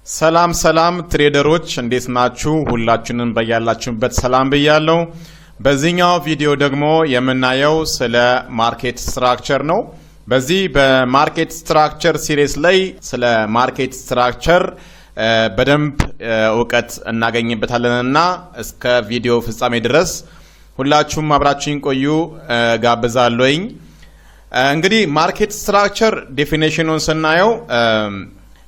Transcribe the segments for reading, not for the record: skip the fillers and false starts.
ሰላም ትሬደሮች እንዴት ናችሁ? ሁላችሁንም በያላችሁበት ሰላም ብያለሁ። በዚህኛው ቪዲዮ ደግሞ የምናየው ስለ ማርኬት ስትራክቸር ነው። በዚህ በማርኬት ስትራክቸር ሲሪስ ላይ ስለ ማርኬት ስትራክቸር በደንብ እውቀት እናገኝበታለንና እስከ ቪዲዮ ፍጻሜ ድረስ ሁላችሁም አብራችሁን ቆዩ ጋብዛለሁኝ። እንግዲህ ማርኬት ስትራክቸር ዴፊኒሽኑን ስናየው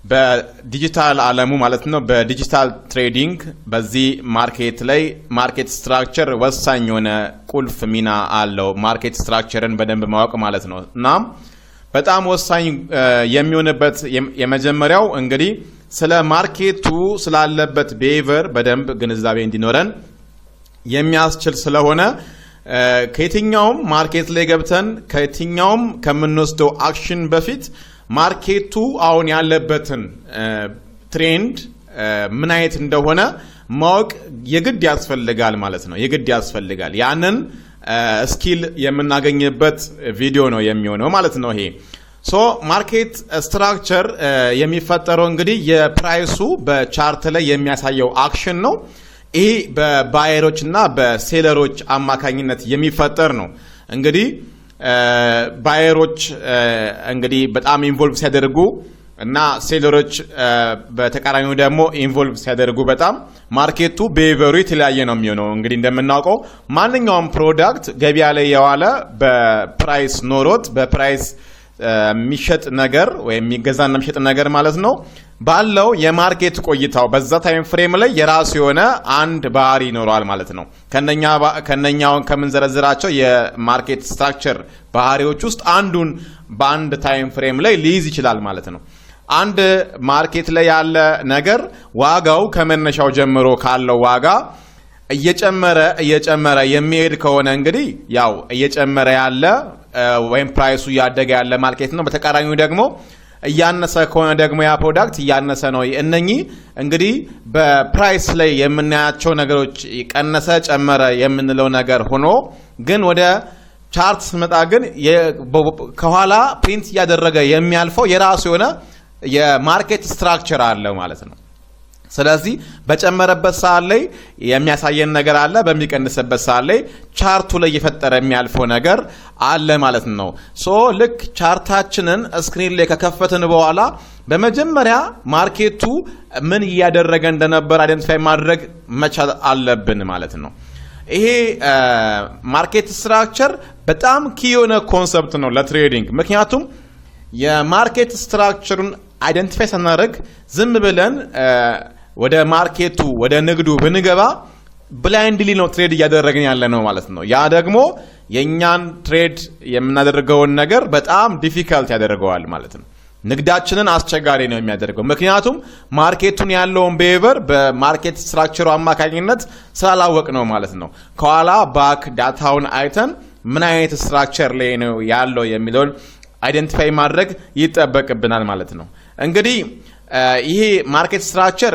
በዲጂታል ዓለሙ ማለት ነው በዲጂታል ትሬዲንግ በዚህ ማርኬት ላይ ማርኬት ስትራክቸር ወሳኝ የሆነ ቁልፍ ሚና አለው። ማርኬት ስትራክቸርን በደንብ ማወቅ ማለት ነው እና በጣም ወሳኝ የሚሆንበት የመጀመሪያው እንግዲህ ስለ ማርኬቱ ስላለበት ቢሄቪየር በደንብ ግንዛቤ እንዲኖረን የሚያስችል ስለሆነ ከየትኛውም ማርኬት ላይ ገብተን ከየትኛውም ከምንወስደው አክሽን በፊት ማርኬቱ አሁን ያለበትን ትሬንድ ምን አይነት እንደሆነ ማወቅ የግድ ያስፈልጋል ማለት ነው። የግድ ያስፈልጋል። ያንን ስኪል የምናገኝበት ቪዲዮ ነው የሚሆነው ማለት ነው። ይሄ ማርኬት ስትራክቸር የሚፈጠረው እንግዲህ የፕራይሱ በቻርት ላይ የሚያሳየው አክሽን ነው። ይሄ በባየሮች እና በሴለሮች አማካኝነት የሚፈጠር ነው። እንግዲህ ባየሮች እንግዲህ በጣም ኢንቮልቭ ሲያደርጉ እና ሴለሮች በተቃራኒው ደግሞ ኢንቮልቭ ሲያደርጉ በጣም ማርኬቱ ቢሄቪየሩ የተለያየ ነው የሚሆነው። እንግዲህ እንደምናውቀው ማንኛውም ፕሮዳክት ገበያ ላይ የዋለ በፕራይስ ኖሮት በፕራይስ የሚሸጥ ነገር ወይም የሚገዛና የሚሸጥ ነገር ማለት ነው ባለው የማርኬት ቆይታው በዛ ታይም ፍሬም ላይ የራሱ የሆነ አንድ ባህሪ ይኖረዋል ማለት ነው። ከነኛውን ከምንዘረዝራቸው የማርኬት ስትራክቸር ባህሪዎች ውስጥ አንዱን በአንድ ታይም ፍሬም ላይ ሊይዝ ይችላል ማለት ነው። አንድ ማርኬት ላይ ያለ ነገር ዋጋው ከመነሻው ጀምሮ ካለው ዋጋ እየጨመረ የሚሄድ ከሆነ እንግዲህ ያው እየጨመረ ያለ ወይም ፕራይሱ እያደገ ያለ ማርኬት ነው። በተቃራኒው ደግሞ እያነሰ ከሆነ ደግሞ ያ ፕሮዳክት እያነሰ ነው። እነኚህ እንግዲህ በፕራይስ ላይ የምናያቸው ነገሮች ቀነሰ ጨመረ የምንለው ነገር ሆኖ ግን ወደ ቻርት ስመጣ ግን ከኋላ ፕሪንት እያደረገ የሚያልፈው የራሱ የሆነ የማርኬት ስትራክቸር አለ ማለት ነው። ስለዚህ በጨመረበት ሰዓት ላይ የሚያሳየን ነገር አለ፣ በሚቀንስበት ሰዓት ላይ ቻርቱ ላይ እየፈጠረ የሚያልፈው ነገር አለ ማለት ነው። ልክ ቻርታችንን ስክሪን ላይ ከከፈትን በኋላ በመጀመሪያ ማርኬቱ ምን እያደረገ እንደነበር አይደንቲፋይ ማድረግ መቻል አለብን ማለት ነው። ይሄ ማርኬት ስትራክቸር በጣም ኪ የሆነ ኮንሰፕት ነው ለትሬዲንግ። ምክንያቱም የማርኬት ስትራክቸሩን አይደንቲፋይ ስናደርግ ዝም ብለን ወደ ማርኬቱ ወደ ንግዱ ብንገባ ብላይንድሊ ነው ትሬድ እያደረግን ያለ ነው ማለት ነው። ያ ደግሞ የእኛን ትሬድ የምናደርገውን ነገር በጣም ዲፊካልት ያደርገዋል ማለት ነው። ንግዳችንን አስቸጋሪ ነው የሚያደርገው። ምክንያቱም ማርኬቱን ያለውን ቢሄቪየር በማርኬት ስትራክቸሩ አማካኝነት ስላላወቅ ነው ማለት ነው። ከኋላ ባክ ዳታውን አይተን ምን አይነት ስትራክቸር ላይ ነው ያለው የሚለውን አይደንቲፋይ ማድረግ ይጠበቅብናል ማለት ነው። እንግዲህ ይሄ ማርኬት ስትራክቸር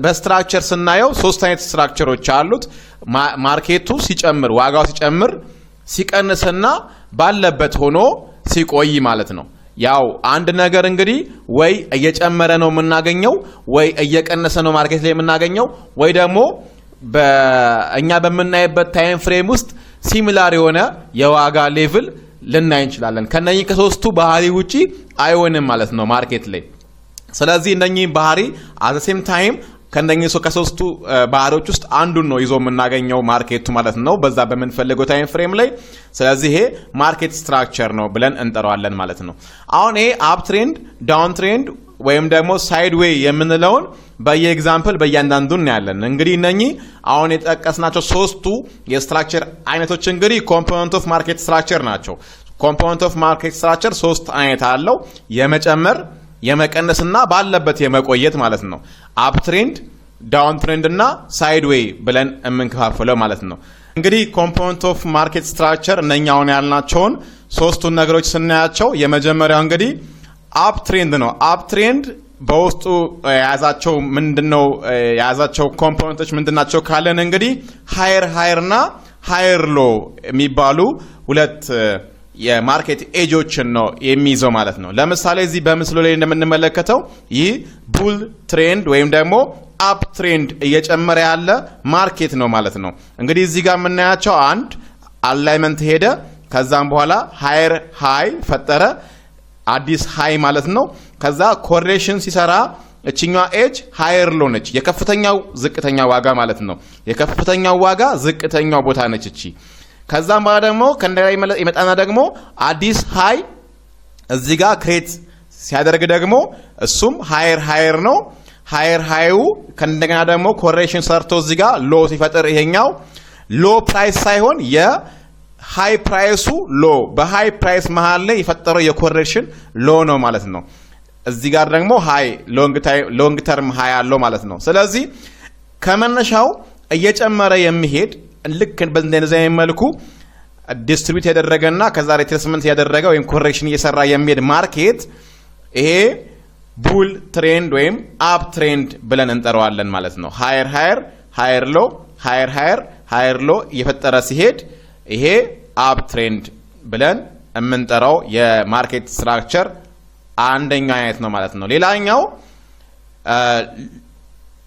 በስትራክቸር ስናየው ሶስት አይነት ስትራክቸሮች አሉት። ማርኬቱ ሲጨምር፣ ዋጋው ሲጨምር፣ ሲቀንስና ባለበት ሆኖ ሲቆይ ማለት ነው። ያው አንድ ነገር እንግዲህ ወይ እየጨመረ ነው የምናገኘው ወይ እየቀነሰ ነው ማርኬት ላይ የምናገኘው ወይ ደግሞ በእኛ በምናይበት ታይም ፍሬም ውስጥ ሲሚላር የሆነ የዋጋ ሌቭል ልናይ እንችላለን። ከነኚህ ከሶስቱ ባህሪ ውጪ አይሆንም ማለት ነው ማርኬት ላይ። ስለዚህ እነኚህ ባህሪ አት ሴም ታይም ከነኚህ ከሶስቱ ባህሪዎች ውስጥ አንዱን ነው ይዞ የምናገኘው ማርኬቱ ማለት ነው በዛ በምንፈልገው ታይም ፍሬም ላይ። ስለዚህ ይሄ ማርኬት ስትራክቸር ነው ብለን እንጠራዋለን ማለት ነው። አሁን ይሄ አፕ ትሬንድ፣ ዳውን ትሬንድ ወይም ደግሞ ሳይድ ዌይ የምንለውን በየኤግዛምፕል በእያንዳንዱ እናያለን። እንግዲህ እነኚህ አሁን የጠቀስናቸው ሶስቱ የስትራክቸር አይነቶች እንግዲህ ኮምፖነንት ኦፍ ማርኬት ስትራክቸር ናቸው። ኮምፖነንት ኦፍ ማርኬት ስትራክቸር ሶስት አይነት አለው። የመጨመር፣ የመቀነስና ባለበት የመቆየት ማለት ነው። አፕ ትሬንድ፣ ዳውን ትሬንድ እና ሳይድ ዌይ ብለን የምንከፋፍለው ማለት ነው። እንግዲህ ኮምፖነንት ኦፍ ማርኬት ስትራክቸር እነኛውን ያልናቸውን ሶስቱን ነገሮች ስናያቸው የመጀመሪያው እንግዲህ አፕ ትሬንድ ነው። አፕ ትሬንድ በውስጡ የያዛቸው ምንድነው? የያዛቸው ኮምፖነንቶች ምንድናቸው ካለን እንግዲህ ሃየር እና ሃየር ሎ የሚባሉ ሁለት የማርኬት ኤጆችን ነው የሚይዘው ማለት ነው። ለምሳሌ እዚህ በምስሉ ላይ እንደምንመለከተው ይህ ቡል ትሬንድ ወይም ደግሞ አፕ ትሬንድ እየጨመረ ያለ ማርኬት ነው ማለት ነው። እንግዲህ እዚህ ጋር የምናያቸው አንድ አላይመንት ሄደ፣ ከዛም በኋላ ሃየር ሃይ ፈጠረ፣ አዲስ ሃይ ማለት ነው። ከዛ ኮሬሌሽን ሲሰራ እችኛዋ ኤጅ ሃየር ሎ ነች፣ የከፍተኛው ዝቅተኛ ዋጋ ማለት ነው። የከፍተኛው ዋጋ ዝቅተኛው ቦታ ነች እቺ። ከዛም በኋላ ደግሞ ከእንደገና ይመጣና ደግሞ አዲስ ሃይ እዚህ ጋር ክሬት ሲያደርግ ደግሞ እሱም ሃየር ነው። ሃየር ሃዩ ከእንደገና ደግሞ ኮሬሌሽን ሰርቶ እዚህ ጋር ሎ ሲፈጥር ይሄኛው ሎ ፕራይስ ሳይሆን የሃይ ፕራይሱ ሎ በሃይ ፕራይስ መሃል ላይ የፈጠረው የኮሬሌሽን ሎ ነው ማለት ነው። እዚህ ጋር ደግሞ ሃይ ሎንግ ተርም ሃይ አለው ማለት ነው። ስለዚህ ከመነሻው እየጨመረ የሚሄድ ልክ በእንደዚህ አይነት መልኩ ዲስትሪቢዩት ያደረገና ከዛ ሪትሬስመንት ያደረገ ወይም ኮሬክሽን እየሰራ የሚሄድ ማርኬት ይሄ ቡል ትሬንድ ወይም አፕ ትሬንድ ብለን እንጠራዋለን ማለት ነው። ሃየር ሎ እየፈጠረ ሲሄድ ይሄ አፕ ትሬንድ ብለን የምንጠራው የማርኬት ስትራክቸር አንደኛው አይነት ነው ማለት ነው። ሌላኛው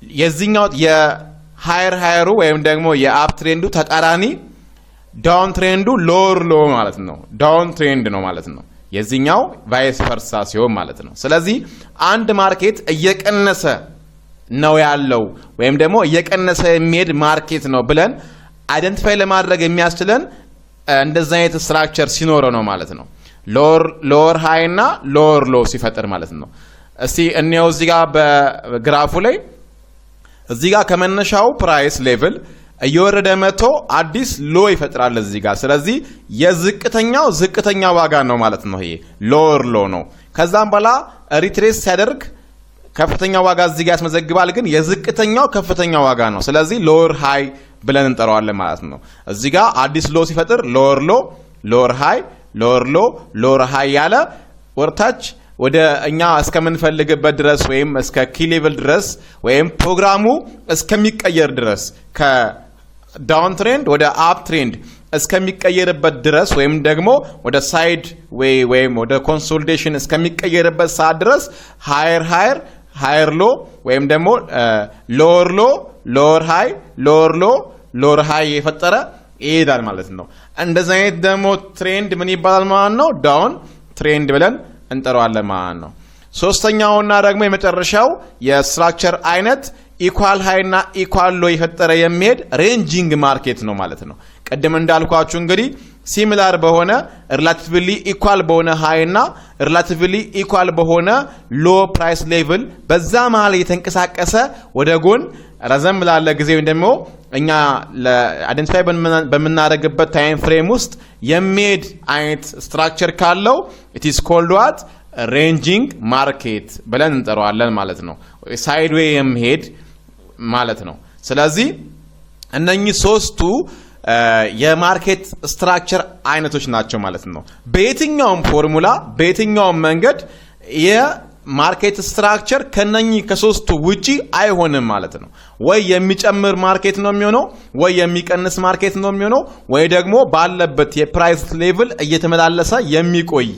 የዚህኛው የሃየሩ ወይም ደግሞ የአፕ ትሬንዱ ተቃራኒ ዳውን ትሬንዱ ሎወር ሎ ማለት ነው። ዳውን ትሬንድ ነው ማለት ነው። የዚህኛው ቫይስ ቨርሳ ሲሆን ማለት ነው። ስለዚህ አንድ ማርኬት እየቀነሰ ነው ያለው ወይም ደግሞ እየቀነሰ የሚሄድ ማርኬት ነው ብለን አይደንቲፋይ ለማድረግ የሚያስችለን እንደዚህ አይነት ስትራክቸር ሲኖረው ነው ማለት ነው። ሎወር ሃይ እና ሎወር ሎ ሲፈጥር ማለት ነው። እስቲ እንየው እዚህ ጋር በግራፉ ላይ እዚህ ጋር ከመነሻው ፕራይስ ሌቭል እየወረደ መጥቶ አዲስ ሎ ይፈጥራል እዚህ ጋር። ስለዚህ የዝቅተኛው ዝቅተኛ ዋጋ ነው ማለት ነው። ይሄ ሎወር ሎ ነው። ከዛም በኋላ ሪትሬስ ሲያደርግ ከፍተኛ ዋጋ እዚህ ጋር ያስመዘግባል፣ ግን የዝቅተኛው ከፍተኛ ዋጋ ነው። ስለዚህ ሎወር ሃይ ብለን እንጠራዋለን ማለት ነው። እዚህ ጋር አዲስ ሎ ሲፈጥር ሎወር ሎ፣ ሎወር ሃይ፣ ሎወር ሃይ ያለ ወርታች ወደ እኛ እስከምንፈልግበት ድረስ ወይም እስከ ኪ ሌቭል ድረስ ወይም ፕሮግራሙ እስከሚቀየር ድረስ ከዳውን ትሬንድ ወደ አፕ ትሬንድ እስከሚቀየርበት ድረስ ወይም ደግሞ ወደ ሳይድ ዌይ ወይም ወደ ኮንሶሊዴሽን እስከሚቀየርበት ሰዓት ድረስ ሃየር ሎ ወይም ደግሞ ሎወር ሎ፣ ሎወር ሃይ የፈጠረ ይሄዳል ማለት ነው። እንደዚህ አይነት ደግሞ ትሬንድ ምን ይባላል ማለት ነው? ዳውን ትሬንድ ብለን እንጠራዋለን ማለት ነው። ሶስተኛውና ደግሞ የመጨረሻው የስትራክቸር አይነት ኢኳል ሃይ እና ኢኳል ሎ የፈጠረ የሚሄድ ሬንጂንግ ማርኬት ነው ማለት ነው። ቀደም እንዳልኳችሁ እንግዲህ ሲሚላር በሆነ ሪላቲቭሊ ኢኳል በሆነ ሃይ እና ሪላቲቭሊ ኢኳል በሆነ ሎ ፕራይስ ሌቭል በዛ መሃል እየተንቀሳቀሰ ወደ ጎን ረዘም ላለ ጊዜ ወይም ደግሞ እኛ ለአይደንቲፋይ በምናደርግበት ታይም ፍሬም ውስጥ የሚሄድ አይነት ስትራክቸር ካለው ኢት ኢዝ ኮልድ ዋት ሬንጂንግ ማርኬት ብለን እንጠራዋለን ማለት ነው። ሳይድዌይ የሚሄድ ማለት ነው። ስለዚህ እነኚህ ሶስቱ የማርኬት ስትራክቸር አይነቶች ናቸው ማለት ነው። በየትኛውም ፎርሙላ በየትኛውም መንገድ የማርኬት ስትራክቸር ከነኚህ ከሶስቱ ውጪ አይሆንም ማለት ነው። ወይ የሚጨምር ማርኬት ነው የሚሆነው፣ ወይ የሚቀንስ ማርኬት ነው የሚሆነው፣ ወይ ደግሞ ባለበት የፕራይስ ሌቭል እየተመላለሰ የሚቆይ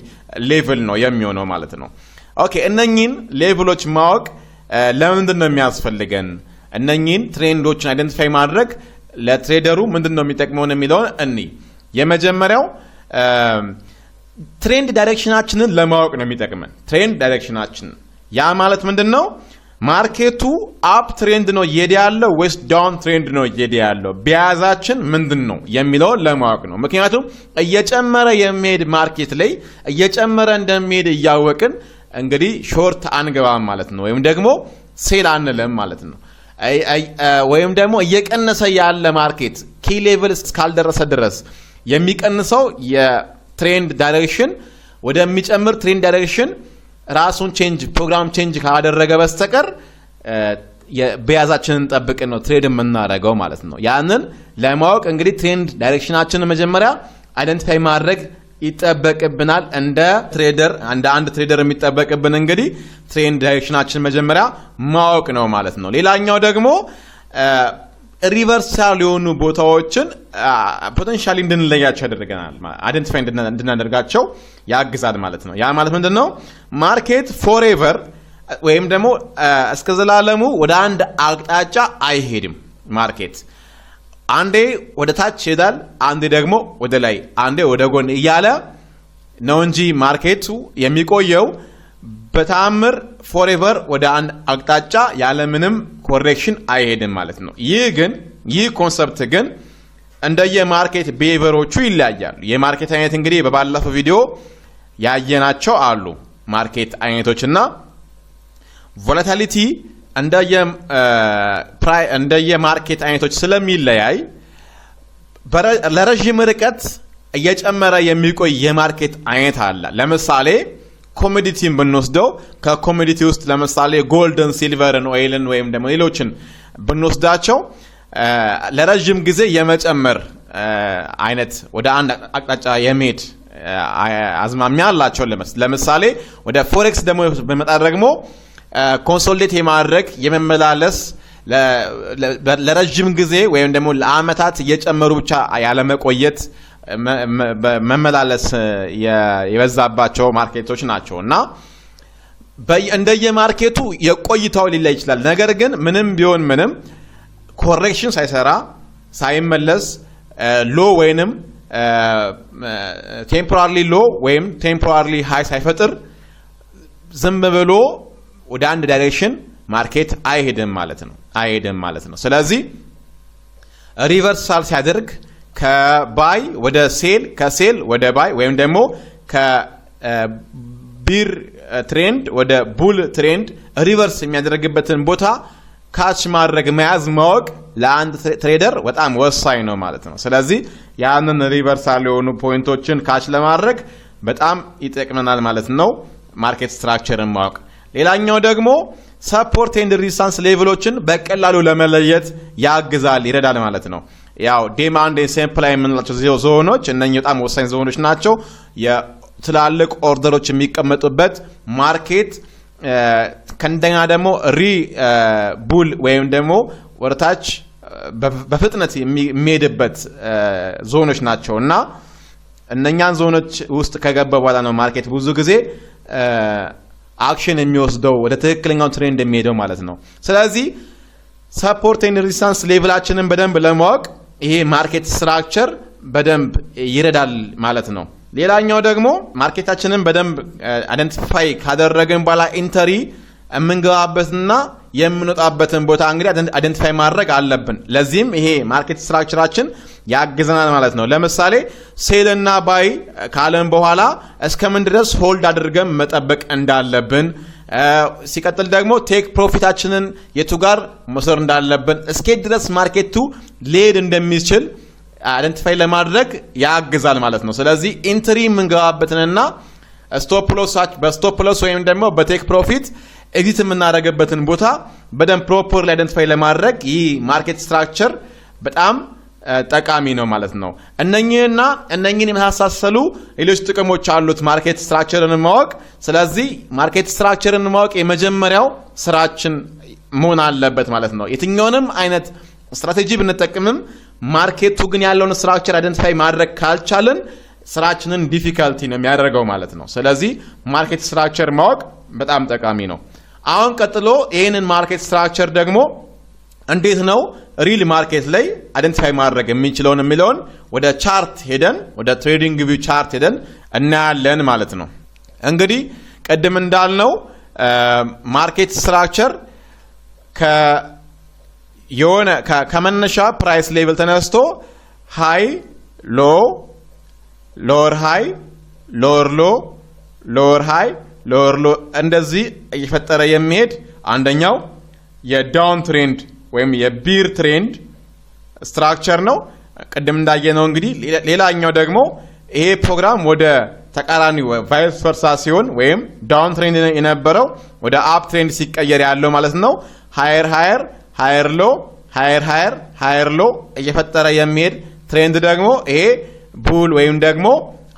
ሌቭል ነው የሚሆነው ማለት ነው። ኦኬ፣ እነኚህን ሌቭሎች ማወቅ ለምንድን ነው የሚያስፈልገን? እነኚህን ትሬንዶችን አይደንቲፋይ ማድረግ ለትሬደሩ ምንድን ነው የሚጠቅመውን የሚለውን እኒ የመጀመሪያው ትሬንድ ዳይሬክሽናችንን ለማወቅ ነው የሚጠቅመን። ትሬንድ ዳይሬክሽናችን ያ ማለት ምንድን ነው? ማርኬቱ አፕ ትሬንድ ነው እየሄደ ያለው ወይስ ዳውን ትሬንድ ነው እየሄደ ያለው? ቢያዛችን ምንድን ነው የሚለውን ለማወቅ ነው። ምክንያቱም እየጨመረ የሚሄድ ማርኬት ላይ እየጨመረ እንደሚሄድ እያወቅን እንግዲህ ሾርት አንገባም ማለት ነው፣ ወይም ደግሞ ሴል አንልም ማለት ነው። ወይም ደግሞ እየቀነሰ ያለ ማርኬት ኪ ሌቭል እስካልደረሰ ድረስ የሚቀንሰው የትሬንድ ዳይሬክሽን ወደሚጨምር ትሬንድ ዳይሬክሽን ራሱን ፕሮግራም ቼንጅ ካላደረገ በስተቀር በያዛችንን ጠብቀን ነው ትሬድ የምናደርገው ማለት ነው። ያንን ለማወቅ እንግዲህ ትሬንድ ዳይሬክሽናችንን መጀመሪያ አይደንቲፋይ ማድረግ ይጠበቅብናል። እንደ አንድ ትሬደር የሚጠበቅብን እንግዲህ ትሬንድ ዳይሬክሽናችን መጀመሪያ ማወቅ ነው ማለት ነው። ሌላኛው ደግሞ ሪቨርሳል የሆኑ ቦታዎችን ፖቴንሻሊ እንድንለያቸው ያደርገናል። አይደንቲፋይ እንድናደርጋቸው ያግዛል ማለት ነው። ያ ማለት ምንድነው? ማርኬት ፎሬቨር ወይም ደግሞ እስከ ዘላለሙ ወደ አንድ አቅጣጫ አይሄድም። ማርኬት አንዴ ወደ ታች ይሄዳል፣ አንዴ ደግሞ ወደ ላይ፣ አንዴ ወደ ጎን እያለ ነው እንጂ ማርኬቱ የሚቆየው በተአምር ፎሬቨር ወደ አንድ አቅጣጫ ያለምንም ኮሬክሽን አይሄድም ማለት ነው። ይህ ኮንሰፕት ግን እንደየማርኬት ቢሄቪየሮቹ ይለያያሉ። የማርኬት አይነት እንግዲህ በባለፈው ቪዲዮ ያየናቸው አሉ። ማርኬት አይነቶችና ቮላቲሊቲ እንደየማርኬት አይነቶች ስለሚለያይ ለረጅም ርቀት እየጨመረ የሚቆይ የማርኬት አይነት አለ። ለምሳሌ ኮሞዲቲን ብንወስደው ከኮሞዲቲ ውስጥ ለምሳሌ ጎልድን፣ ሲልቨርን፣ ኦይልን ወይም ደግሞ ሌሎችን ብንወስዳቸው ለረጅም ጊዜ የመጨመር አይነት ወደ አንድ አቅጣጫ የመሄድ አዝማሚያ አላቸው። ለምሳሌ ወደ ፎሬክስ ደግሞ በመጣ ደግሞ ኮንሶሊዴት የማድረግ የመመላለስ ለረጅም ጊዜ ወይም ደግሞ ለአመታት እየጨመሩ ብቻ ያለመቆየት መመላለስ የበዛባቸው ማርኬቶች ናቸው እና እንደየማርኬቱ የቆይታው ሊለይ ይችላል። ነገር ግን ምንም ቢሆን ምንም ኮሬክሽን ሳይሰራ ሳይመለስ ሎ ወይንም ቴምፖራሪ ሎ ወይም ቴምፖራሪ ሃይ ሳይፈጥር ዝም ብሎ ወደ አንድ ዳይሬክሽን ማርኬት አይሄድም ማለት ነው። ስለዚህ ሪቨርሳል ሲያደርግ ከባይ ወደ ሴል፣ ከሴል ወደ ባይ ወይም ደግሞ ከቢር ትሬንድ ወደ ቡል ትሬንድ ሪቨርስ የሚያደርግበትን ቦታ ካች ማድረግ መያዝ ማወቅ ለአንድ ትሬደር በጣም ወሳኝ ነው ማለት ነው። ስለዚህ ያንን ሪቨርሳል የሆኑ ፖይንቶችን ካች ለማድረግ በጣም ይጠቅመናል ማለት ነው ማርኬት ስትራክቸርን ማወቅ። ሌላኛው ደግሞ ሰፖርት ኤንድ ሪዚስታንስ ሌቭሎችን በቀላሉ ለመለየት ያግዛል፣ ይረዳል ማለት ነው። ያው ዲማንድ ኤንድ ሰፕላይ የምንላቸው ዞኖች እነኚህ በጣም ወሳኝ ዞኖች ናቸው። የትላልቅ ኦርደሮች የሚቀመጡበት ማርኬት ከእንደገና ደግሞ ቡል ወይም ደግሞ ወደታች በፍጥነት የሚሄድበት ዞኖች ናቸው እና እነኛን ዞኖች ውስጥ ከገባ በኋላ ነው ማርኬት ብዙ ጊዜ አክሽን የሚወስደው ወደ ትክክለኛው ትሬንድ የሚሄደው ማለት ነው። ስለዚህ ሰፖርት ኤንድ ሬዚስታንስ ሌቭላችንን በደንብ ለማወቅ ይሄ ማርኬት ስትራክቸር በደንብ ይረዳል ማለት ነው። ሌላኛው ደግሞ ማርኬታችንን በደንብ አይደንቲፋይ ካደረግን በኋላ ኢንተሪ የምንገባበትና የምንወጣበትን ቦታ እንግዲህ አይደንቲፋይ ማድረግ አለብን። ለዚህም ይሄ ማርኬት ስትራክቸራችን ያግዘናል ማለት ነው። ለምሳሌ ሴል እና ባይ ካለን በኋላ እስከምን ድረስ ሆልድ አድርገን መጠበቅ እንዳለብን፣ ሲቀጥል ደግሞ ቴክ ፕሮፊታችንን የቱ ጋር መውሰድ እንዳለብን፣ እስኬት ድረስ ማርኬቱ ሊሄድ እንደሚችል አይደንቲፋይ ለማድረግ ያግዛል ማለት ነው። ስለዚህ ኢንትሪ የምንገባበትንና በስቶፕ ሎስ ወይም ደግሞ በቴክ ፕሮፊት ኤግዚት የምናደርግበትን ቦታ በደንብ ፕሮፐርሊ አይደንቲፋይ ለማድረግ ይህ ማርኬት ስትራክቸር በጣም ጠቃሚ ነው ማለት ነው። እነኚህን የመሳሰሉ ሌሎች ጥቅሞች አሉት ማርኬት ስትራክቸርን ማወቅ። ስለዚህ ማርኬት ስትራክቸርን ማወቅ የመጀመሪያው ስራችን መሆን አለበት ማለት ነው። የትኛውንም አይነት ስትራቴጂ ብንጠቅምም ማርኬቱ ግን ያለውን ስትራክቸር አይደንቲፋይ ማድረግ ካልቻለን ስራችንን ዲፊካልቲ ነው የሚያደርገው ማለት ነው። ስለዚህ ማርኬት ስትራክቸር ማወቅ በጣም ጠቃሚ ነው። አሁን ቀጥሎ ይህንን ማርኬት ስትራክቸር ደግሞ እንዴት ነው ሪል ማርኬት ላይ አይደንቲፋይ ማድረግ የሚችለውን የሚለውን ወደ ቻርት ሄደን ወደ ትሬዲንግ ቪው ቻርት ሄደን እናያለን ማለት ነው። እንግዲህ ቀደም እንዳልነው ማርኬት ስትራክቸር ከመነሻ ፕራይስ ሌቭል ተነስቶ ሃይ ሎ ሎወር ሃይ ሎወር ሎ ሎወር ሃይ ሎወር ሎ እንደዚህ እየፈጠረ የሚሄድ አንደኛው የዳውን ትሬንድ ወይም የቢር ትሬንድ ስትራክቸር ነው። ቅድም እንዳየነው እንግዲህ ሌላኛው ደግሞ ይሄ ፕሮግራም ወደ ተቃራኒ ቫይስ ቨርሳ ሲሆን ወይም ዳውን ትሬንድ የነበረው ወደ አፕ ትሬንድ ሲቀየር ያለው ማለት ነው። ሃየር ሃየር ሃየር ሎ ሃየር ሃየር ሃየር ሎ እየፈጠረ የሚሄድ ትሬንድ ደግሞ ይሄ ቡል ወይም ደግሞ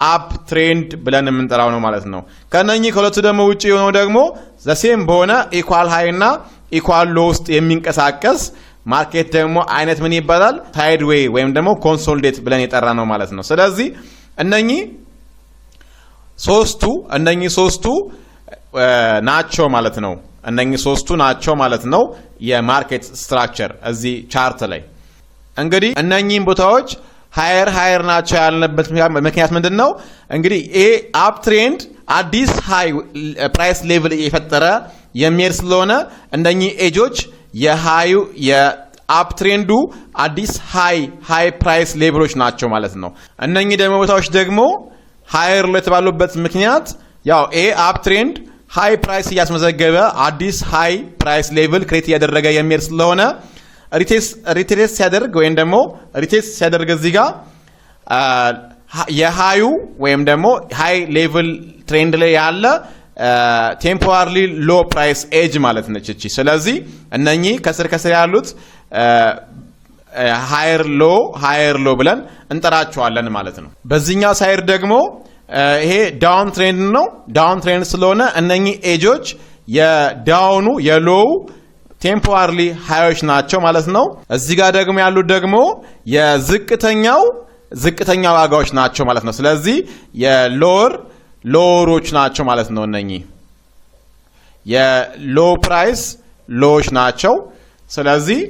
አፕ ትሬንድ ብለን የምንጠራው ነው ማለት ነው። ከነኚህ ከሁለቱ ደግሞ ውጪ የሆነው ደግሞ ዘሴም በሆነ ኢኳል ሃይ እና ኢኳል ሎ ውስጥ የሚንቀሳቀስ ማርኬት ደግሞ አይነት ምን ይባላል? ሳይድዌይ ወይም ደግሞ ኮንሶሊዴት ብለን የጠራ ነው ማለት ነው። ስለዚህ እነኚህ ሶስቱ ናቸው ማለት ነው። እነኚህ ሶስቱ ናቸው ማለት ነው የማርኬት ስትራክቸር እዚህ ቻርት ላይ። እንግዲህ እነኚህን ቦታዎች ሃየር ናቸው ያልንበት ምክንያት ምንድነው? እንግዲህ ይሄ አፕ ትሬንድ አዲስ ሃይ ፕራይስ ሌቭል የፈጠረ የሚሄድ ስለሆነ እነኚህ ኤጆች የአፕ ትሬንዱ አዲስ ሃይ ፕራይስ ሌቭሎች ናቸው ማለት ነው። እነኚህ ደግሞ ቦታዎች ደግሞ ሃየር ሎ የተባሉበት ምክንያት ያው ይሄ አፕ ትሬንድ ሃይ ፕራይስ እያስመዘገበ አዲስ ሃይ ፕራይስ ሌቭል ክሬት እያደረገ የሚሄድ ስለሆነ ሪቴስት ሲያደርግ ወይም ደግሞ ሪቴስት ሲያደርግ እዚህ ጋር የሃዩ ወይም ደግሞ ሃይ ሌቭል ትሬንድ ላይ ያለ ቴምፖራሪ ሎ ፕራይስ ኤጅ ማለት ነች እቺ። ስለዚህ እነኚህ ከስር ያሉት ሃየር ሎ ብለን እንጠራቸዋለን ማለት ነው። በዚህኛው ሳይድ ደግሞ ይሄ ዳውን ትሬንድ ነው። ዳውን ትሬንድ ስለሆነ እነኚህ ኤጆች የዳውኑ የሎው ቴምፖራሪ ሃዮች ናቸው ማለት ነው። እዚህ ጋር ደግሞ ያሉት ደግሞ ዝቅተኛ ዋጋዎች ናቸው ማለት ነው። ስለዚህ ሎወሮች ናቸው ማለት ነው። እነኚህ የሎ ፕራይስ ሎዎች ናቸው። ስለዚህ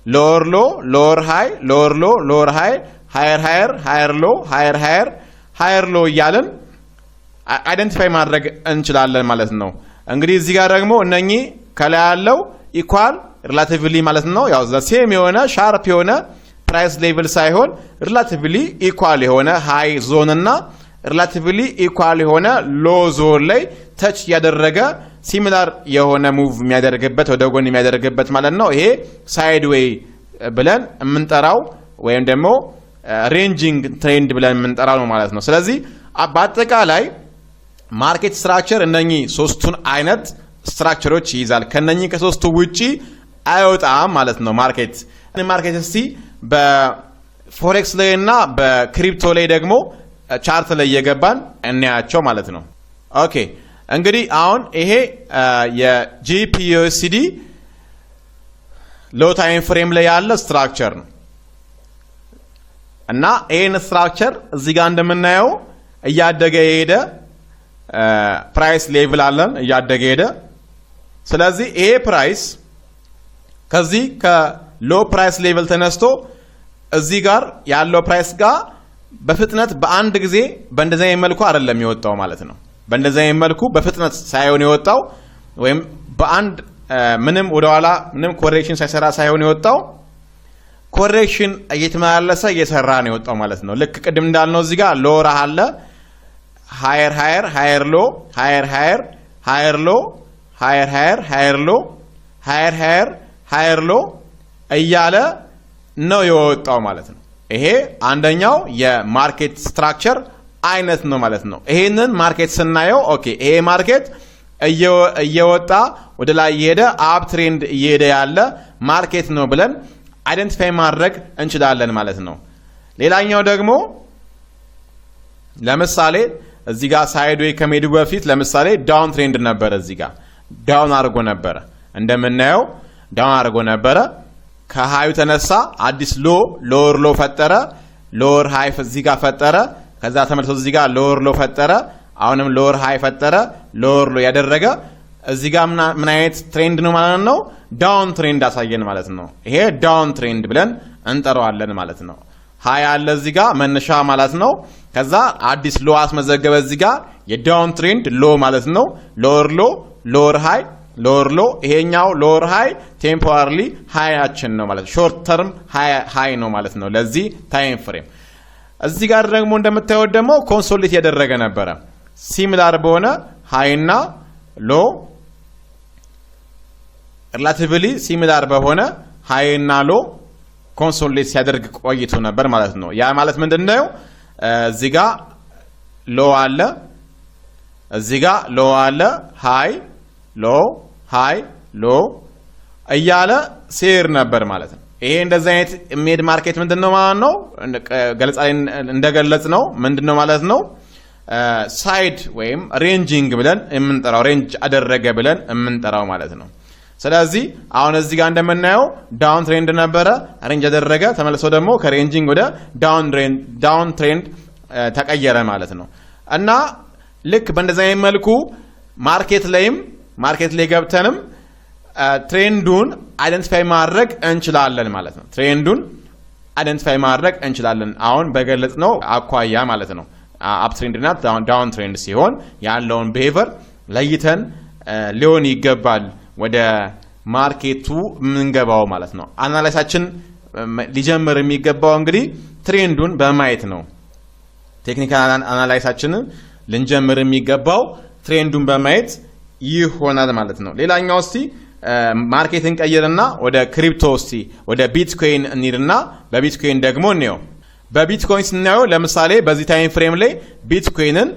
ሎወር ሎ፣ ሎወር ሃይ፣ ሎወር ሎ፣ ሎወር ሃይ፣ ሃየር ሎ፣ ሃየር ሎ እያልን አይደንቲፋይ ማድረግ እንችላለን ማለት ነው። እንግዲህ እዚህ ጋር ደግሞ እነኚህ ከላይ ያለው ኢኳል ሪላቲቭሊ ማለት ነው። ያው ሴም የሆነ ሻርፕ የሆነ ፕራይስ ሌቭል ሳይሆን ሪላቲቭሊ ኢኳል የሆነ ሃይ ዞን እና ሪላቲቭሊ ኢኳል የሆነ ሎ ዞን ላይ ተች ያደረገ ሲሚላር የሆነ ሙቭ የሚያደርግበት ወደ ጎን የሚያደርግበት ማለት ነው። ይሄ ሳይድዌይ ብለን የምንጠራው ወይም ደግሞ ሬንጂንግ ትሬንድ ብለን የምንጠራው ነው ማለት ነው። ስለዚህ በአጠቃላይ ማርኬት ስትራክቸር እነኚህ ሶስቱን አይነት ስትራክቸሮች ይይዛል። ከነኚህ ከሶስቱ ውጪ አይወጣም ማለት ነው ማርኬት። እስቲ በፎሬክስ ላይ እና በክሪፕቶ ላይ ደግሞ ቻርት ላይ እየገባን እናያቸው ማለት ነው። ኦኬ እንግዲህ አሁን ይሄ የጂፒዩኤስዲ ሎ ታይም ፍሬም ላይ ያለ ስትራክቸር ነው እና ይሄን ስትራክቸር እዚህ ጋር እንደምናየው እያደገ የሄደ ፕራይስ ሌቭል አለን፣ እያደገ ሄደ። ስለዚህ ይሄ ፕራይስ ከዚህ ከሎ ፕራይስ ሌቭል ተነስቶ እዚህ ጋር ያለው ፕራይስ ጋር በፍጥነት በአንድ ጊዜ በእንደዚህ አይነት መልኩ አይደለም የወጣው ማለት ነው። በእንደዚህ አይነት መልኩ በፍጥነት ሳይሆን የወጣው ወይም በአንድ ምንም ወደኋላ ምንም ኮሬክሽን ሳይሰራ ሳይሆን የወጣው ኮሬክሽን እየተመላለሰ እየሰራ ነው የወጣው ማለት ነው። ልክ ቅድም እንዳልነው እዚህ ጋር ሎወር አለ፣ ሃየር ሎ፣ ሃየር ሎ፣ ሃየር ሎ እያለ ነው የወጣው ማለት ነው። ይሄ አንደኛው የማርኬት ስትራክቸር አይነት ነው ማለት ነው። ይሄንን ማርኬት ስናየው ኦኬ ይሄ ማርኬት እየወጣ ወደ ላይ እየሄደ አፕ ትሬንድ እየሄደ ያለ ማርኬት ነው ብለን አይደንቲፋይ ማድረግ እንችላለን ማለት ነው። ሌላኛው ደግሞ ለምሳሌ እዚህ ጋር ሳይድዌይ ከመሄዱ በፊት ለምሳሌ ዳውን ትሬንድ ነበረ። እዚህ ጋር ዳውን አድርጎ ነበረ፣ እንደምናየው ዳውን አድርጎ ነበረ። ከሃዩ ተነሳ አዲስ ሎወር ሎ ፈጠረ፣ ሎወር ሃይ እዚህ ጋር ፈጠረ። ከዛ ተመልሶ እዚህ ጋር ሎወር ሎ ፈጠረ፣ አሁንም ሎወር ሃይ ፈጠረ፣ ሎወር ሎ ያደረገ እዚህ ጋር ምን አይነት ትሬንድ ነው ማለት ነው? ዳውን ትሬንድ አሳየን ማለት ነው። ይሄ ዳውን ትሬንድ ብለን እንጠራዋለን ማለት ነው። ሃይ አለ እዚህ ጋር መነሻ ማለት ነው። ከዛ አዲስ ሎ አስመዘገበ እዚህ ጋር የዳውን ትሬንድ ሎ ማለት ነው። ሎወር ሎ፣ ሎወር ሃይ፣ ሎወር ሎ። ይሄኛው ሎወር ሃይ ቴምፖራሪ ሃያችን ነው ማለት ሾርት ተርም ሃይ ነው ማለት ነው ለዚህ ታይም ፍሬም። እዚህ ጋር ደግሞ እንደምታዩት ደግሞ ኮንሶሊዴት ያደረገ ነበረ ሲሚላር በሆነ ሃይ እና ሎ ሪላቲቭሊ ሲሚላር በሆነ ሃይ እና ሎ ኮንሶሊዴት ሲያደርግ ቆይቶ ነበር ማለት ነው። ያ ማለት ምንድነው? እዚህ ጋር ሎ አለ፣ እዚህ ጋር ሎ አለ፣ ሃይ ሎ ሃይ ሎ እያለ ሴር ነበር ማለት ነው። ይሄ እንደዚህ አይነት ሜድ ማርኬት ምንድነው ማለት ነው? ገለጻ ላይ እንደገለጽ ነው ምንድነው ማለት ነው? ሳይድ ወይም ሬንጂንግ ብለን የምንጠራው ሬንጅ አደረገ ብለን የምንጠራው ማለት ነው። ስለዚህ አሁን እዚህ ጋር እንደምናየው ዳውን ትሬንድ ነበረ ሬንጅ ያደረገ ተመልሶ ደግሞ ከሬንጂንግ ወደ ዳውን ትሬንድ ተቀየረ ማለት ነው። እና ልክ በእንደዚህ አይነት መልኩ ማርኬት ላይ ገብተንም ትሬንዱን አይደንቲፋይ ማድረግ እንችላለን ማለት ነው። ትሬንዱን አይደንቲፋይ ማድረግ እንችላለን አሁን በገለጽነው አኳያ ማለት ነው። አፕ ትሬንድ እና ዳውን ትሬንድ ሲሆን ያለውን ቢሄቨር ለይተን ሊሆን ይገባል ወደ ማርኬቱ የምንገባው ማለት ነው። አናላይሳችን ሊጀምር የሚገባው እንግዲህ ትሬንዱን በማየት ነው። ቴክኒካል አናላይሳችንን ልንጀምር የሚገባው ትሬንዱን በማየት ይሆናል ማለት ነው። ሌላኛው እስቲ ማርኬትን ቀይርና ወደ ክሪፕቶ እስቲ ወደ ቢትኮይን እንሂድና በቢትኮይን ደግሞ እንየው። በቢትኮይን ስናየው ለምሳሌ በዚህ ታይም ፍሬም ላይ ቢትኮይንን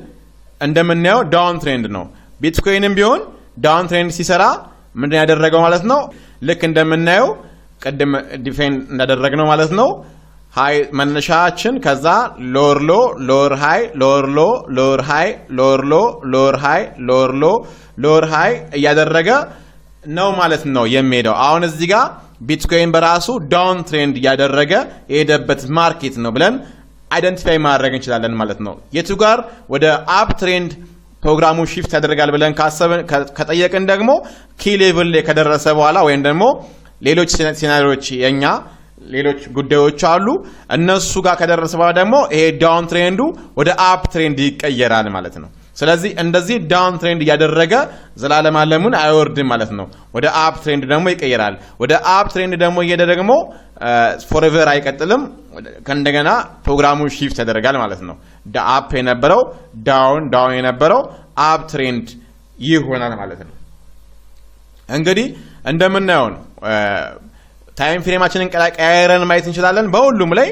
እንደምናየው ዳውን ትሬንድ ነው። ቢትኮይንም ቢሆን ዳውን ትሬንድ ሲሰራ ምንድን ያደረገው ማለት ነው? ልክ እንደምናየው ቅድም ዲፌንድ እንዳደረግነው ማለት ነው። ሃይ መነሻችን ከዛ ሎወር ሎ ሎወር ሃይ ሎወር ሎ ሎወር ሃይ ሎወር ሎ ሎወር ሃይ ሎወር ሎ ሎወር ሃይ እያደረገ ነው ማለት ነው የሚሄደው። አሁን እዚህ ጋር ቢትኮይን በራሱ ዳውን ትሬንድ እያደረገ የሄደበት ማርኬት ነው ብለን አይደንቲፋይ ማድረግ እንችላለን ማለት ነው። የቱ ጋር ወደ አፕ ትሬንድ ፕሮግራሙ ሺፍት ያደርጋል ብለን ከጠየቅን ደግሞ ኪ ሌቭል ላይ ከደረሰ በኋላ ወይም ደግሞ ሌሎች ሲናሪዎች የኛ ሌሎች ጉዳዮች አሉ እነሱ ጋር ከደረሰ በኋላ ደግሞ ይሄ ዳውን ትሬንዱ ወደ አፕ ትሬንድ ይቀየራል ማለት ነው። ስለዚህ እንደዚህ ዳውን ትሬንድ እያደረገ ዘላለም ዓለሙን አይወርድም ማለት ነው። ወደ አፕ ትሬንድ ደግሞ ይቀየራል። ወደ አፕ ትሬንድ ደግሞ እየሄደ ደግሞ ፎሬቨር አይቀጥልም። ከእንደገና ፕሮግራሙ ሺፍት ያደርጋል ማለት ነው። አፕ የነበረው ዳውን የነበረው አፕ ትሬንድ ይሆናል ማለት ነው። እንግዲህ እንደምናየው ታይም ፍሬማችንን ቀያየረን ማየት እንችላለን። በሁሉም ላይ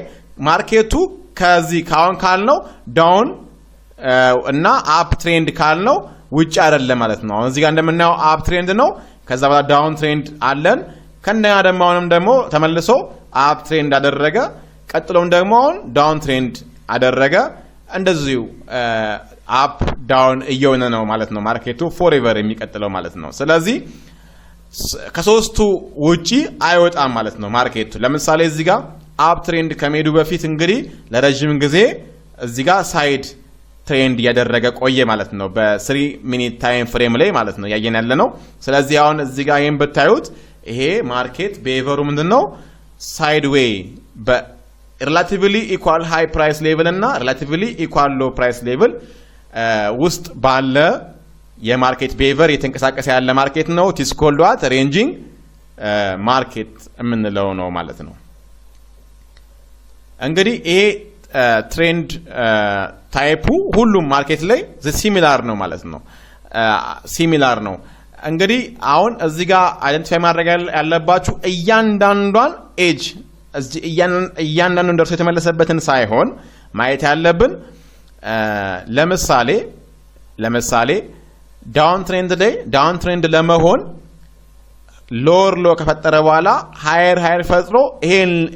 ማርኬቱ ከዚህ ካሁን ካልነው ዳውን እና አፕ ትሬንድ ካልነው ውጭ አይደለም ማለት ነው። አሁን እዚህ ጋር እንደምናየው አፕ ትሬንድ ነው። ከዛ በኋላ ዳውን ትሬንድ አለን። ከእንደገና ደግሞ አሁንም ደግሞ ተመልሶ አፕ ትሬንድ አደረገ። ቀጥሎም ደግሞ አሁን ዳውን ትሬንድ አደረገ። እንደዚሁ አፕ ዳውን እየሆነ ነው ማለት ነው ማርኬቱ ፎሬቨር የሚቀጥለው ማለት ነው። ስለዚህ ከሶስቱ ውጪ አይወጣም ማለት ነው ማርኬቱ። ለምሳሌ እዚህ ጋር አፕ ትሬንድ ከመሄዱ በፊት እንግዲህ ለረጅም ጊዜ እዚህ ጋር ሳይድ ትሬንድ እያደረገ ቆየ ማለት ነው። በ3 ሚኒት ታይም ፍሬም ላይ ማለት ነው ያየን ያለ ነው። ስለዚህ አሁን እዚህ ጋር ይሄን ብታዩት ይሄ ማርኬት ቢሄቨሩ ምንድነው? ሳይድ ዌይ በሪላቲቭሊ ኢኳል ሃይ ፕራይስ ሌቭል እና ሪላቲቭሊ ኢኳል ሎ ፕራይስ ሌቭል ውስጥ ባለ የማርኬት ቢሄቨር የተንቀሳቀሰ ያለ ማርኬት ነው። ኢትስ ኮልድ ዋት ሬንጂንግ ማርኬት የምንለው ነው ማለት ነው። እንግዲህ ይሄ ትሬንድ ታይፑ ሁሉም ማርኬት ላይ ሲሚላር ነው ማለት ነው። ሲሚላር ነው። እንግዲህ አሁን እዚህ ጋር አይደንቲፋይ ማድረግ ያለባችሁ እያንዳንዷን ኤጅ እያንዳንዱን ደርሶ የተመለሰበትን ሳይሆን ማየት ያለብን ለምሳሌ ዳውን ትሬንድ ለመሆን ሎወር ሎ ከፈጠረ በኋላ ሃየር ፈጥሮ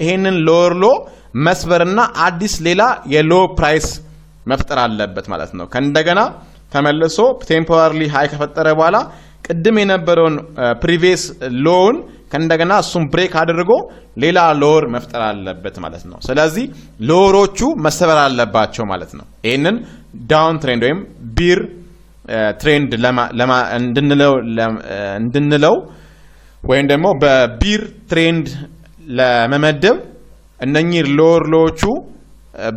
ይሄንን ሎወር ሎ መስበርና አዲስ ሌላ የሎ ፕራይስ መፍጠር አለበት ማለት ነው። ከእንደገና ተመልሶ ቴምፖራሪ ሃይ ከፈጠረ በኋላ ቅድም የነበረውን ፕሪቪየስ ሎውን ከእንደገና እሱን ብሬክ አድርጎ ሌላ ሎወር መፍጠር አለበት ማለት ነው። ስለዚህ ሎወሮቹ መሰበር አለባቸው ማለት ነው። ይህንን ዳውን ትሬንድ ወይም ቢር ትሬንድ እንድንለው ወይም ደግሞ በቢር ትሬንድ ለመመደብ እነኚህ ሎዎቹ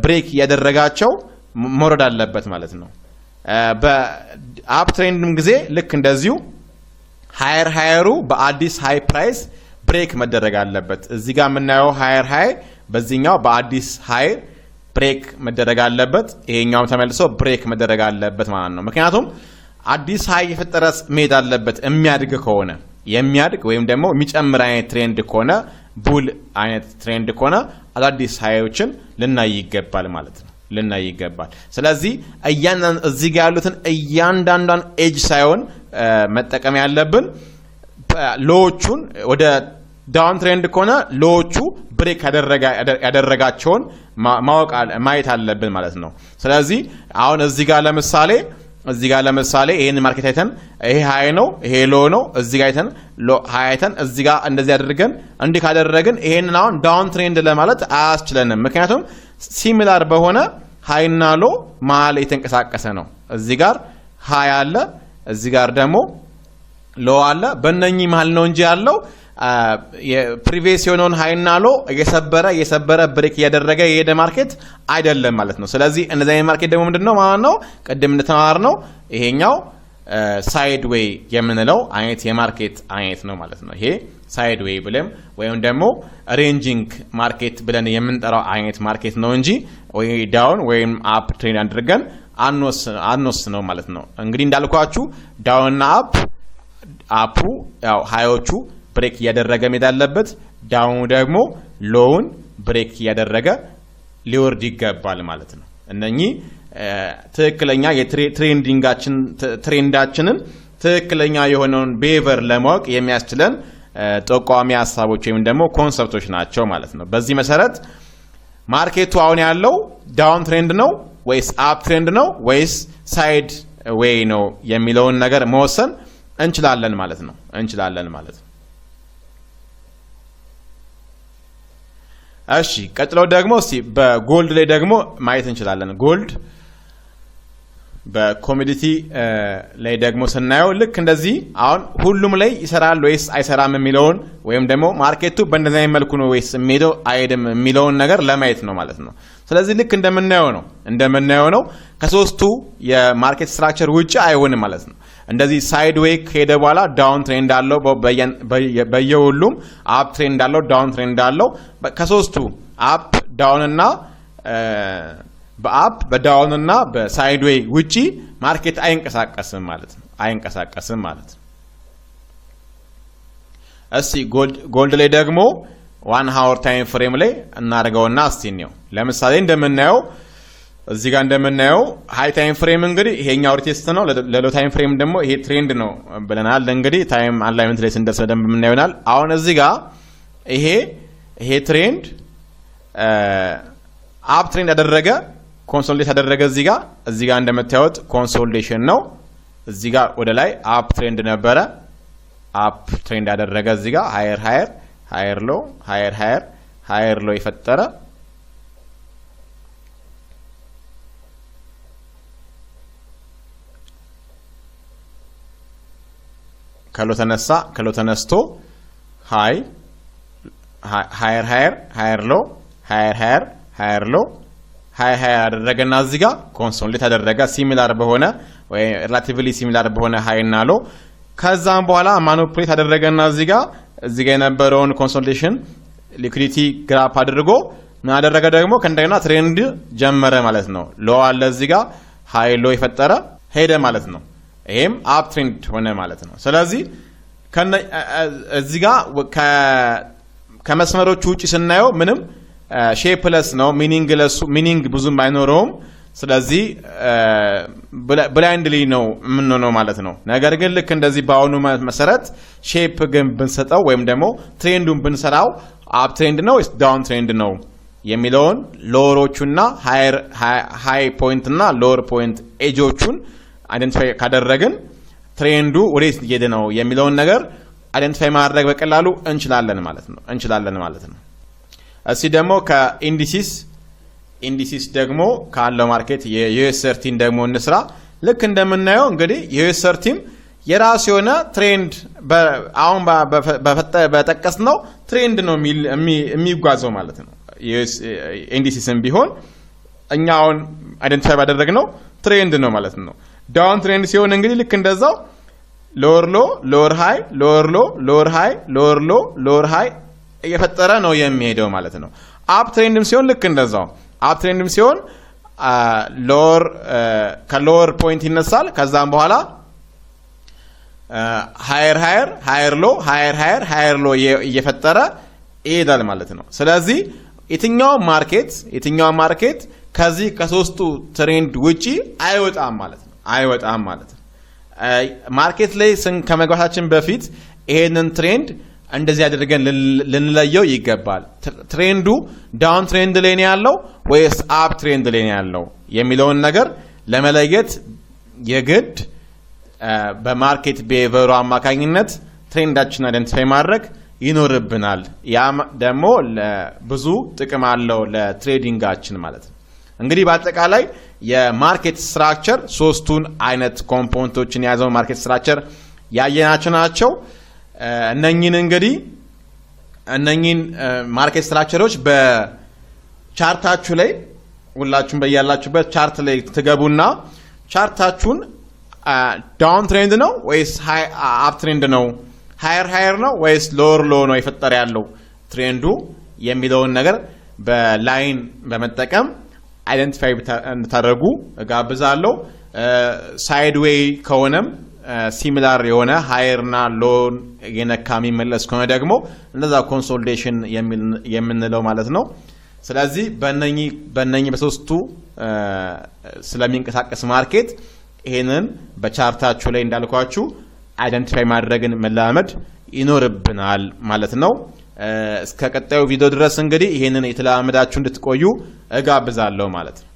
ብሬክ ያደረጋቸው መውረድ አለበት ማለት ነው። በአፕ ትሬንድም ጊዜ ልክ እንደዚሁ ሃየሩ በአዲስ ሃይ ፕራይስ ብሬክ መደረግ አለበት። እዚህ ጋር የምናየው ሃይ በዚህኛው በአዲስ ሃይ ብሬክ መደረግ አለበት። ይሄኛውም ተመልሶ ብሬክ መደረግ አለበት ማለት ነው። ምክንያቱም አዲስ ሃይ የፈጠረ መሄድ አለበት። የሚያድግ ወይም ደግሞ የሚጨምር አይነት ትሬንድ ከሆነ ቡል አይነት ትሬንድ ከሆነ አዳዲስ ሃዮችን ልናይ ይገባል ማለት ነው። ስለዚህ እዚህ ጋር ያሉትን እያንዳንዷን ኤጅ ሳይሆን መጠቀም ያለብን ሎዎቹን ወደ ዳውን ትሬንድ ከሆነ ሎዎቹ ብሬክ ያደረጋቸውን ማየት አለብን ማለት ነው። ስለዚህ አሁን እዚህ ጋር ለምሳሌ እዚህ ጋር ለምሳሌ ይሄን ማርኬት አይተን ይሄ ሃይ ነው ይሄ ሎ ነው እዚህ ጋር አይተን ሎ ሃይ አይተን እዚህ ጋር እንደዚህ አድርገን እንዲህ ካደረግን ይሄንን አሁን ዳውን ትሬንድ ለማለት አያስችለንም። ምክንያቱም ሲሚላር በሆነ ሃይና ሎ መሀል የተንቀሳቀሰ ነው። እዚህ ጋር ሃይ አለ እዚህ ጋር ደግሞ ሎ አለ። በእነኚህ መሀል ነው እንጂ ያለው የፕሪቪየስ የሆነውን ሃይና ሎ እየሰበረ ብሬክ እያደረገ የሄደ ማርኬት አይደለም ማለት ነው። ስለዚህ እንደዚህ አይነት ማርኬት ደግሞ ምንድነው ማለት ነው? ቅድም እንደተማርነው ይሄኛው ሳይድ ዌይ የምንለው አይነት የማርኬት አይነት ነው ማለት ነው። ይሄ ሳይድ ዌይ ብለን ወይም ደግሞ ሬንጂንግ ማርኬት ብለን የምንጠራው አይነት ማርኬት ነው እንጂ ወይ ዳውን ወይም አፕ ትሬንድ አድርገን አንወስ ነው ማለት ነው። እንግዲህ እንዳልኳችሁ ዳውን እና አፑ ያው ሃዮቹ ብሬክ እያደረገ መሄድ አለበት። ዳውን ደግሞ ሎውን ብሬክ እያደረገ ሊወርድ ይገባል ማለት ነው። እነኚህ ትክክለኛ ትሬንዳችንን ትክክለኛ የሆነውን ቤቨር ለማወቅ የሚያስችለን ጠቋሚ ሀሳቦች ወይም ደግሞ ኮንሰፕቶች ናቸው ማለት ነው። በዚህ መሰረት ማርኬቱ አሁን ያለው ዳውን ትሬንድ ነው ወይስ አፕ ትሬንድ ነው ወይስ ሳይድ ዌይ ነው የሚለውን ነገር መወሰን እንችላለን ማለት ነው። እሺ ቀጥለው ደግሞ እስቲ በጎልድ ላይ ደግሞ ማየት እንችላለን። ጎልድ በኮሞዲቲ ላይ ደግሞ ስናየው ልክ እንደዚህ አሁን ሁሉም ላይ ይሰራል ወይስ አይሰራም የሚለውን ወይም ደግሞ ማርኬቱ በእንደዚህ አይነት መልኩ ነው ወይስ የሚሄደው አይሄድም የሚለውን ነገር ለማየት ነው ማለት ነው። ስለዚህ ልክ እንደምናየው ነው ከሶስቱ የማርኬት ስትራክቸር ውጪ አይሆንም ማለት ነው። እንደዚህ ሳይድ ዌይ ከሄደ በኋላ ዳውን ትሬንድ አለው በየሁሉም አፕ ትሬንድ አለው ዳውን ትሬንድ አለው። ከሶስቱ አፕ ዳውን እና በዳውን እና በሳይድ ዌይ ውጪ ማርኬት አይንቀሳቀስም ማለት ነው። እስቲ ጎልድ ላይ ደግሞ 1 ሃወር ታይም ፍሬም ላይ እናደርገውና እስቲ ነው ለምሳሌ እንደምናየው እዚህ ጋር እንደምናየው ሃይ ታይም ፍሬም እንግዲህ ይሄኛው ሪቴስት ነው። ለሎ ታይም ፍሬም ደግሞ ይሄ ትሬንድ ነው ብለናል። እንግዲህ ታይም አላይመንት ላይ ስንደርስ በደንብ የምናየውናል። አሁን እዚህ ጋር ይሄ ትሬንድ አፕ ትሬንድ ያደረገ ኮንሶሊዴት ያደረገ እዚህ ጋር እንደምታዩት ኮንሶሊዴሽን ነው። እዚህ ጋር ወደ ላይ አፕ ትሬንድ ነበረ። አፕ ትሬንድ ያደረገ እዚህ ጋር ሃየር ሎ የፈጠረ ከሎ ተነስቶ ሃየር ሎ አደረገና እዚህ ጋር ኮንሶሊዴት አደረገ ሲሚላር በሆነ ወይ ሪላቲቭሊ ሲሚላር በሆነ ሃይና ሎ። ከዛም በኋላ ማኒፑሌት አደረገና እዚህ ጋር የነበረውን ኮንሶሊዴሽን ሊኩዊዲቲ ግራፕ አድርጎ ምን አደረገ ደግሞ ከእንደገና ትሬንድ ጀመረ ማለት ነው። ሎ አለ እዚህ ጋር ሃይ ሎ የፈጠረ ሄደ ማለት ነው። ይሄም አፕ ትሬንድ ሆነ ማለት ነው። ስለዚህ እዚህ ጋር ከመስመሮቹ ውጪ ስናየው ምንም ሼፕለስ ነው፣ ሚኒንግ ብዙም አይኖረውም። ስለዚህ ብላይንድሊ ነው የምንሆነው ማለት ነው። ነገር ግን ልክ እንደዚህ በአሁኑ መሰረት ሼፕ ግን ብንሰጠው ወይም ደግሞ ትሬንዱን ብንሰራው አፕ ትሬንድ ነው ወይስ ዳውን ትሬንድ ነው የሚለውን ሎወሮቹና ሃይ ፖይንት እና ሎወር ፖይንት ኤጆቹን አይደንቲፋይ ካደረግን ትሬንዱ ወዴት እየሄደ ነው የሚለውን ነገር አይደንቲፋይ ማድረግ በቀላሉ እንችላለን ማለት ነው። እሺ ደግሞ ከኢንዲሲስ ደግሞ ካለው ማርኬት የዩኤስ 13 ደግሞ እንስራ። ልክ እንደምናየው እንግዲህ የዩኤስ 13 የራሱ የሆነ ትሬንድ አሁን በጠቀስ ነው ትሬንድ ነው የሚጓዘው ማለት ነው። ኢንዲሲስም ቢሆን እኛ አሁን አይደንቲፋይ ባደረግነው ትሬንድ ነው ማለት ነው። ዳውን ትሬንድ ሲሆን እንግዲህ ልክ እንደዛው ሎወር ሎ ሎወር ሃይ ሎወር ሃይ እየፈጠረ ነው የሚሄደው ማለት ነው። አፕ ትሬንድም ሲሆን ልክ እንደዛው አፕ ትሬንድም ሲሆን ከሎወር ፖይንት ይነሳል። ከዛም በኋላ ሃየር ሎ እየፈጠረ ይሄዳል ማለት ነው። ስለዚህ የትኛው ማርኬት ከዚህ ከሶስቱ ትሬንድ ውጪ አይወጣም ማለት ነው። ማርኬት ላይ ከመግባታችን በፊት ይሄንን ትሬንድ እንደዚህ አድርገን ልንለየው ይገባል። ትሬንዱ ዳውን ትሬንድ ላይ ነው ያለው ወይስ አፕ ትሬንድ ላይ ነው ያለው የሚለውን ነገር ለመለየት የግድ በማርኬት ቢሄቪየሩ አማካኝነት ትሬንዳችን አይደንቲፋይ ማድረግ ይኖርብናል። ያ ደግሞ ብዙ ጥቅም አለው ለትሬዲንጋችን ማለት ነው። እንግዲህ በአጠቃላይ የማርኬት ስትራክቸር ሶስቱን አይነት ኮምፖነንቶችን የያዘው ማርኬት ስትራክቸር ያየናቸው ናቸው። እነኚህን ማርኬት ስትራክቸሮች በቻርታችሁ ላይ ሁላችሁም በያላችሁበት ቻርት ላይ ትገቡና ቻርታችሁን ዳውን ትሬንድ ነው ወይስ አፕ ትሬንድ ነው፣ ሃየር ነው ወይስ ሎወር ሎ ነው የፈጠረ ያለው ትሬንዱ የሚለውን ነገር በላይን በመጠቀም አይደንቲፋይ እንድታደርጉ እጋብዛለሁ። ሳይድዌይ ከሆነም ሲሚላር የሆነ ሃየርና ሎን የነካ የሚመለስ ከሆነ ደግሞ እንደዛ ኮንሶሊዴሽን የምንለው ማለት ነው። ስለዚህ በእነኚህ በሶስቱ ስለሚንቀሳቀስ ማርኬት ይሄንን በቻርታችሁ ላይ እንዳልኳችሁ አይደንቲፋይ ማድረግን መላመድ ይኖርብናል ማለት ነው። እስከ ቀጣዩ ቪዲዮ ድረስ እንግዲህ ይሄንን የተላመዳችሁ እንድትቆዩ እጋብዛለሁ ማለት ነው።